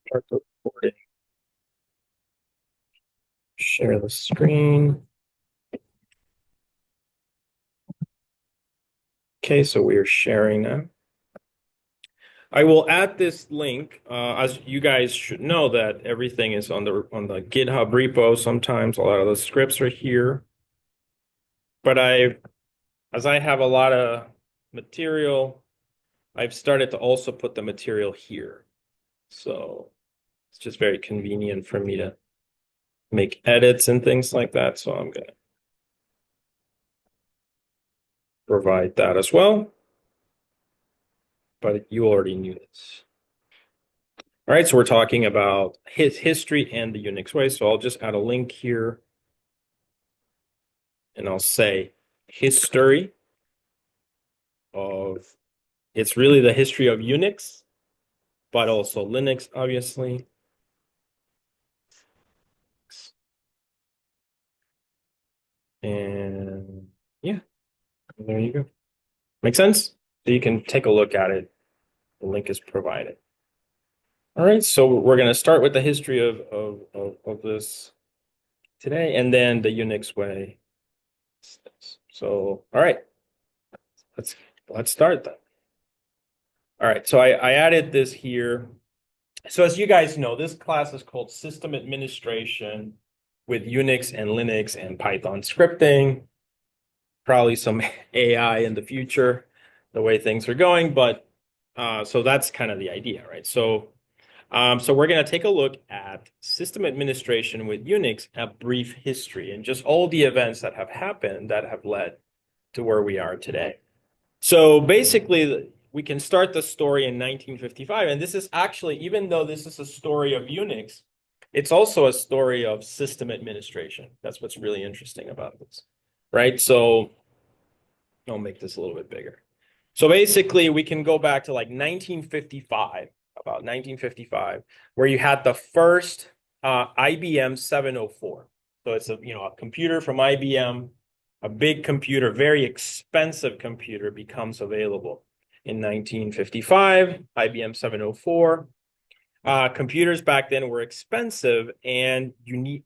Start the recording. Share the screen. Okay, so we are sharing now. I will add this link. As you guys should know that everything is on the GitHub repo. Sometimes a lot of the scripts are here, but as I have a lot of material, I've started to also put the material here. So it's just very convenient for me to make edits and things like that. So I'm going to provide that as well. But you already knew this. All right, so we're talking about his history and the Unix way. So I'll just add a link here and I'll say history of, it's really the history of Unix, but also Linux, obviously. And yeah, there you go. Make sense? So you can take a look at it. The link is provided. All right, so we're going to start with the history of this today and then the Unix way. So, all right, let's start then. All right, so I added this here. So as you guys know, this class is called System Administration with Unix and Linux and Python scripting. Probably some AI in the future, the way things are going, but so that's kind of the idea, right? So we're going to take a look at system administration with Unix, a brief history, and just all the events that have happened that have led to where we are today. So basically, we can start the story in 1955. And this is actually, even though this is a story of Unix, it's also a story of system administration. That's what's really interesting about this, right? So I'll make this a little bit bigger. So basically, we can go back to like 1955, about 1955, where you had the first IBM 704. So it's a computer from IBM, a big computer, very expensive computer becomes available in 1955, IBM 704. Computers back then were expensive and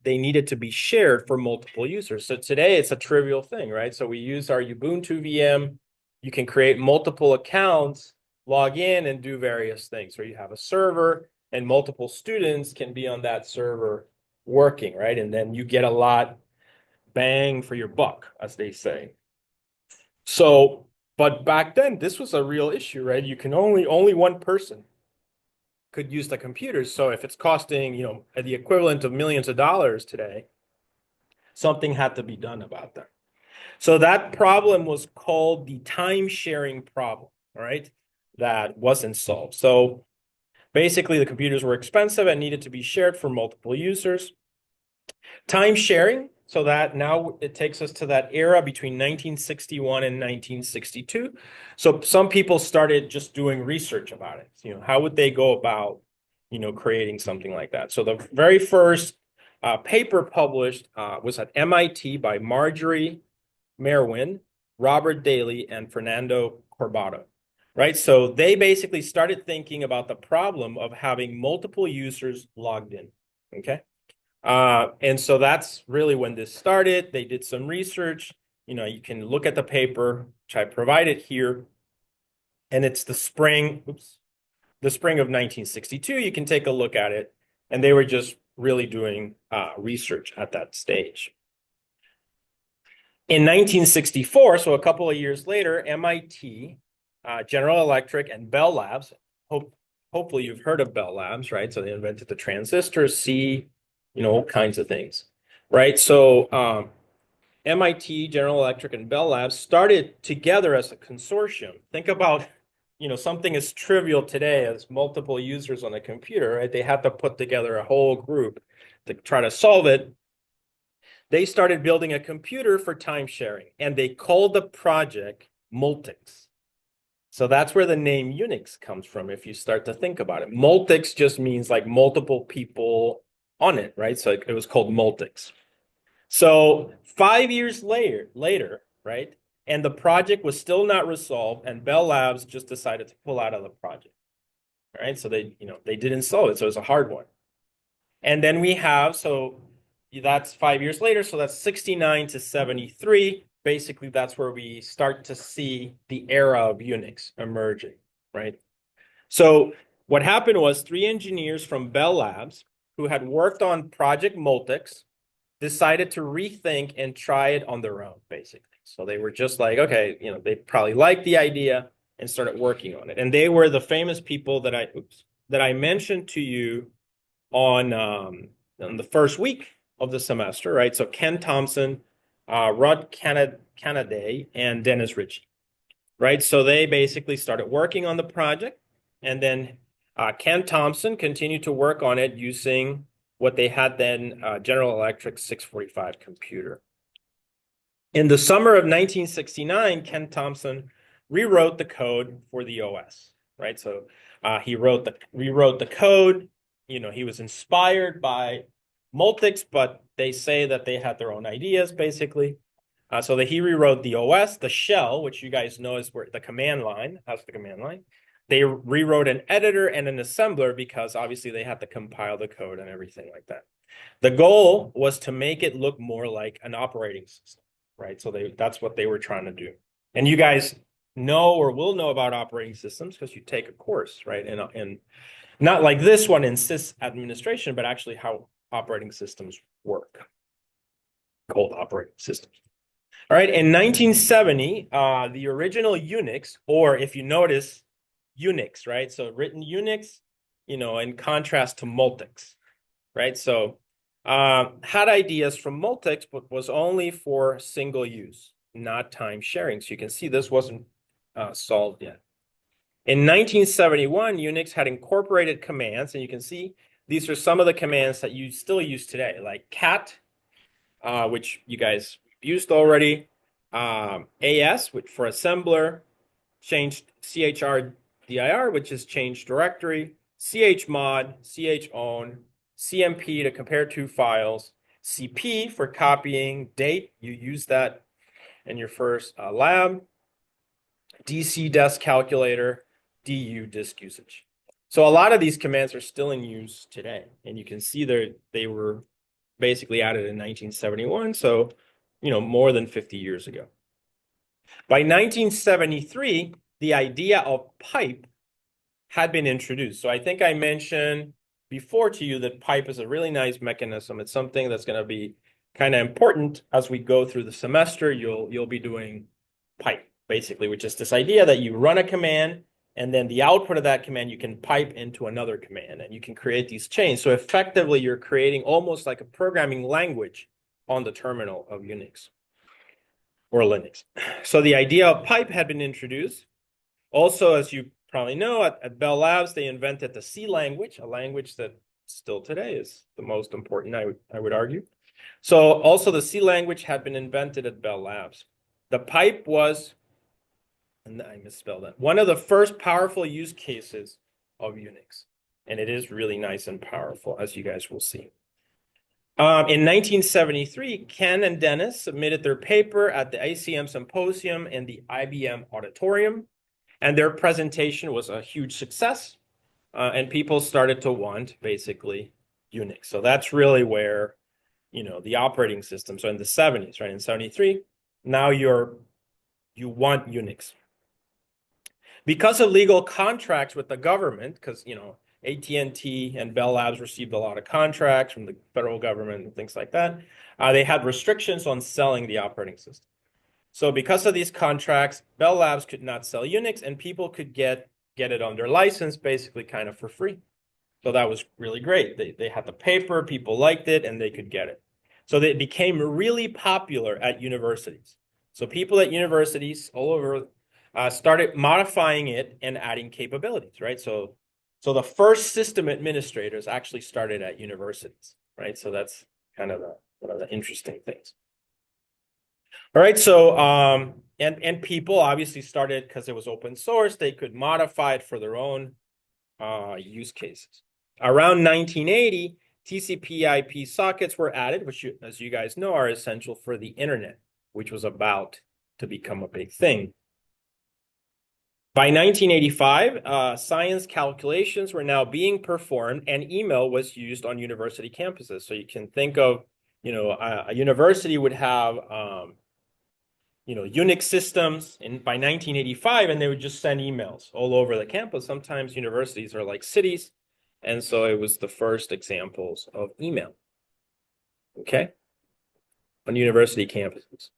they needed to be shared for multiple users. So today it's a trivial thing, right? So we use our Ubuntu VM. You can create multiple accounts, log in and do various things. Or you have a server and multiple students can be on that server working, right? And then you get a lot bang for your buck, as they say. So, but back then this was a real issue, right? You can only one person could use the computers. So if it's costing, the equivalent of millions of dollars today, something had to be done about that. So that problem was called the time sharing problem, right? That wasn't solved. So basically the computers were expensive and needed to be shared for multiple users. Time sharing, so that now it takes us to that era between 1961 and 1962. So some people started just doing research about it. How would they go about, creating something like that? So the very first paper published was at MIT by Marjorie Merwin, Robert Daly, and Fernando Corbato, right? So they basically started thinking about the problem of having multiple users logged in, okay? And so that's really when this started. They did some research. You can look at the paper, which I provided here, and it's the spring of 1962. You can take a look at it, and they were just really doing research at that stage. In 1964, so a couple of years later, MIT, General Electric, and Bell Labs, hopefully you've heard of Bell Labs, right? So they invented the transistor, all kinds of things, right? So MIT, General Electric, and Bell Labs started together as a consortium. Think about, something as trivial today as multiple users on a computer, right? They had to put together a whole group to try to solve it. They started building a computer for time sharing, and they called the project Multics. So that's where the name Unix comes from, if you start to think about it. Multics just means like multiple people on it, right? So it was called Multics. So 5 years later, right? And the project was still not resolved, and Bell Labs just decided to pull out of the project. right? So they didn't solve it. So it's a hard one. And then we have, so that's 5 years later. So that's 69 to 73. Basically, that's where we start to see the era of Unix emerging, right? So what happened was 3 engineers from Bell Labs who had worked on Project Multics decided to rethink and try it on their own, basically. So they were just like, okay, they probably liked the idea and started working on it. And they were the famous people that I mentioned to you on the first week of the semester, right? So Ken Thompson, Rod Canaday, and Dennis Ritchie, right? So they basically started working on the project, and then Ken Thompson continued to work on it using what they had then, General Electric 645 computer. In the summer of 1969, Ken Thompson rewrote the code for the OS, right? So he rewrote the code. He was inspired by Multics, but they say that they had their own ideas, basically. So that he rewrote the OS, the shell, which you guys know is where the command line. That's the command line. They rewrote an editor and an assembler because obviously they had to compile the code and everything like that. The goal was to make it look more like an operating system, right? So that's what they were trying to do. And you guys know or will know about operating systems because you take a course, right? And not like this one in sys administration, but actually how operating systems work, called operating systems. All right, in 1970, the original Unix, or if you notice, UNIX, right? So written Unix, in contrast to Multics, right? So had ideas from Multics, but was only for single use, not time sharing. So you can see this wasn't solved yet. In 1971, Unix had incorporated commands, and you can see these are some of the commands that you still use today, like cat, which you guys used already, AS, which for assembler, changed chrdir, which is change directory, chmod, chown, cmp to compare two files, cp for copying date. You use that in your first lab, dc desk calculator, du disk usage. So a lot of these commands are still in use today, and you can see they were basically added in 1971, so more than 50 years ago. By 1973, the idea of pipe had been introduced. So I think I mentioned before to you that pipe is a really nice mechanism. It's something that's going to be kind of important as we go through the semester. You'll be doing pipe, basically, which is this idea that you run a command, and then the output of that command you can pipe into another command, and you can create these chains. So effectively, you're creating almost like a programming language on the terminal of Unix or Linux. So the idea of pipe had been introduced. Also, as you probably know, at Bell Labs, they invented the C language, a language that still today is the most important, I would argue. So also the C language had been invented at Bell Labs. The pipe was, and I misspelled that, one of the first powerful use cases of Unix. And it is really nice and powerful, as you guys will see. In 1973, Ken and Dennis submitted their paper at the ICM Symposium in the IBM Auditorium, and their presentation was a huge success, and people started to want, basically, Unix. So that's really where, the operating system, so in the 70s, right, in 73, now you want Unix. Because of legal contracts with the government, because, AT&T and Bell Labs received a lot of contracts from the federal government and things like that. They had restrictions on selling the operating system. So because of these contracts, Bell Labs could not sell Unix, and people could get it on their license, basically kind of for free. So that was really great. They had the paper, people liked it, and they could get it. So it became really popular at universities. So people at universities all over started modifying it and adding capabilities, right? So the first system administrators actually started at universities, right? So that's kind of one of the interesting things. All right, so and people obviously started because it was open source. They could modify it for their own use cases. Around 1980, TCP/IP sockets were added, which, as you guys know, are essential for the internet, which was about to become a big thing. By 1985, science calculations were now being performed, and email was used on university campuses. So you can think of, a university would have, UNIX systems by 1985, and they would just send emails all over the campus. Sometimes universities are like cities, and so it was the first examples of email, okay, on university campuses.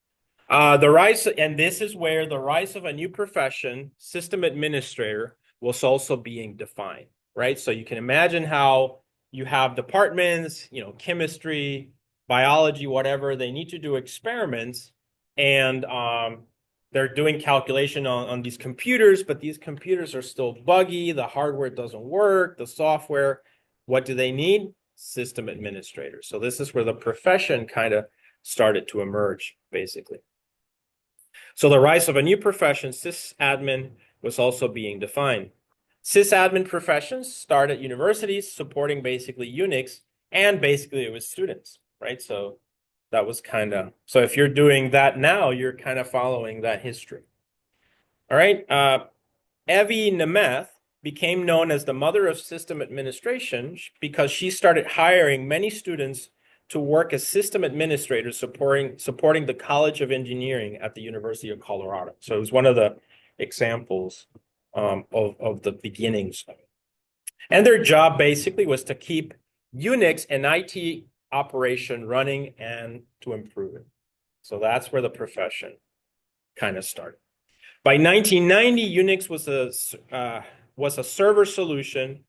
The rise, and this is where the rise of a new profession, system administrator, was also being defined, right? So you can imagine how you have departments, chemistry, biology, whatever, they need to do experiments, and they're doing calculation on these computers, but these computers are still buggy, the hardware doesn't work, the software. What do they need? System administrators. So this is where the profession kind of started to emerge, basically. So the rise of a new profession, sysadmin, was also being defined. Sysadmin professions start at universities supporting basically Unix, and basically it was students, right? So that was so if you're doing that now, you're kind of following that history. All right. Evie Nemeth became known as the mother of system administration because she started hiring many students to work as system administrators supporting the College of Engineering at the University of Colorado. So it was one of the examples of the beginnings of it. And their job basically was to keep Unix and IT operation running and to improve it. So that's where the profession kind of started. By 1990, Unix was a server solution,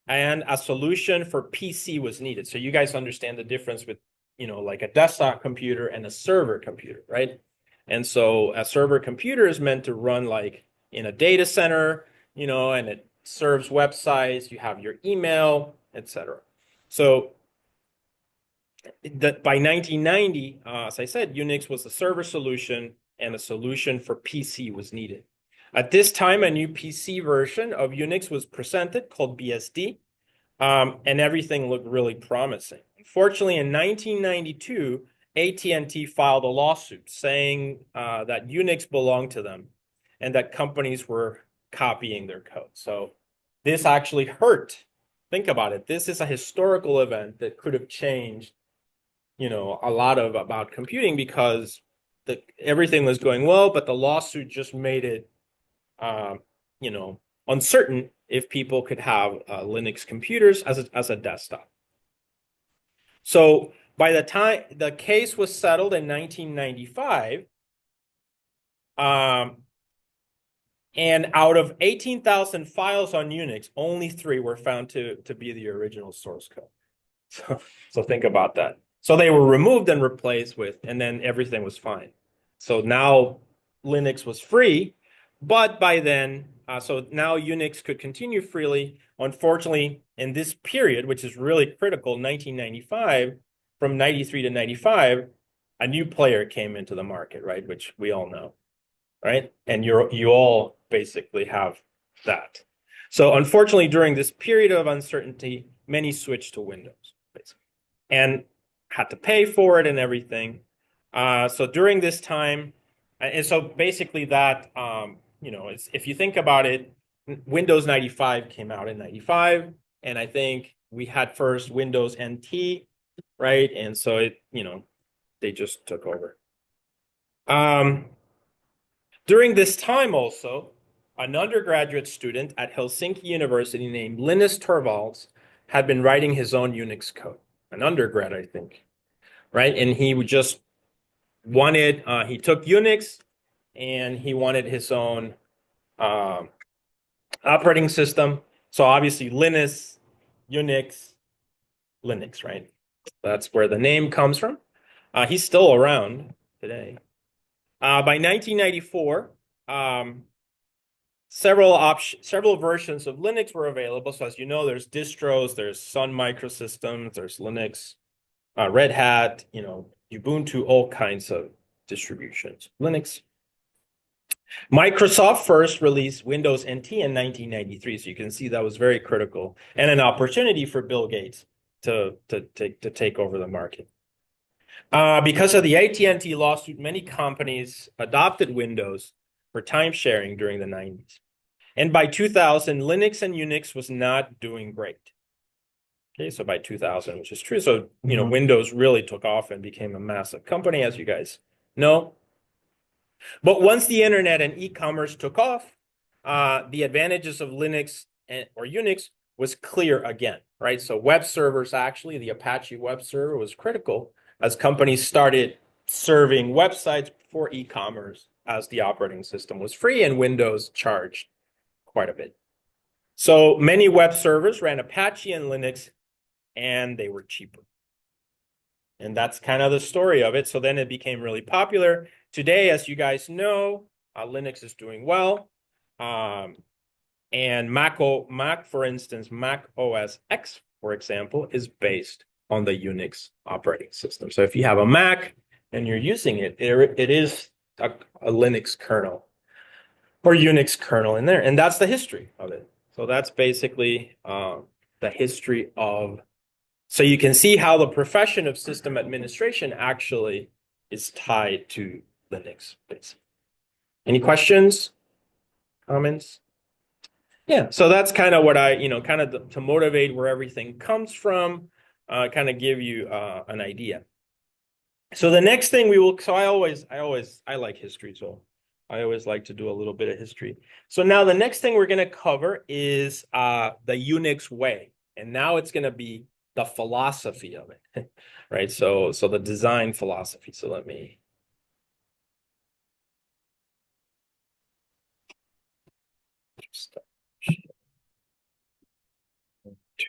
and a solution for PC was needed. So you guys understand the difference with, like a desktop computer and a server computer, right? And so a server computer is meant to run like in a data center, and it serves websites, you have your email, etc. So by 1990, as I said, Unix was a server solution and a solution for PC was needed. At this time, a new PC version of Unix was presented called BSD, and everything looked really promising. Unfortunately, in 1992, AT&T filed a lawsuit saying that Unix belonged to them and that companies were copying their code. So this actually hurt. Think about it. This is a historical event that could have changed, a lot about computing because everything was going well, but the lawsuit just made it, uncertain if people could have Linux computers as a desktop. So by the time the case was settled in 1995, and out of 18,000 files on Unix, only 3 were found to be the original source code. So think about that. So they were removed and replaced with, and then everything was fine. So now Linux was free, but by then, so now Unix could continue freely. Unfortunately, in this period, which is really critical, 1995, from 93 to 95, a new player came into the market, right? Which we all know, right? And you all basically have that. So unfortunately, during this period of uncertainty, many switched to Windows, basically, and had to pay for it and everything. So during this time, and so basically that, if you think about it, Windows 95 came out in 95, and I think we had first Windows NT, right? And so they just took over. During this time also, an undergraduate student at Helsinki University named Linus Torvalds had been writing his own Unix code. An undergrad, I think, right? And he would just wanted, he took Unix and he wanted his own operating system. So obviously Linux, Unix, Linux, right? That's where the name comes from. He's still around today. By 1994, several versions of Linux were available. So as you know, there's distros, there's Sun Microsystems, there's Linux, Red Hat, Ubuntu, all kinds of distributions. Linux. Microsoft first released Windows NT in 1993, so you can see that was very critical and an opportunity for Bill Gates to take over the market. Because of the AT&T lawsuit, many companies adopted Windows for time sharing during the 90s. And by 2000, Linux and Unix was not doing great. Okay, so by 2000, which is true. So, Windows really took off and became a massive company, as you guys know. But once the internet and e-commerce took off, the advantages of Linux or Unix was clear again, right? So web servers, actually, the Apache web server was critical as companies started serving websites for e-commerce as the operating system was free and Windows charged quite a bit. So many web servers ran Apache and Linux, and they were cheaper. And that's kind of the story of it. So then it became really popular. Today, as you guys know, Linux is doing well. And Mac, for instance, Mac OS X, for example, is based on the Unix operating system. So if you have a Mac and you're using it, it is a Linux kernel or Unix kernel in there. And that's the history of it. So that's basically the history of. So you can see how the profession of system administration actually is tied to Linux. Any questions, comments? Yeah, so that's kind of what I, kind of to motivate where everything comes from, kind of give you an idea. So the next thing I like history, so I always like to do a little bit of history. So now the next thing we're going to cover is the Unix way. And now it's going to be the philosophy of it, right? So the design philosophy. So let me just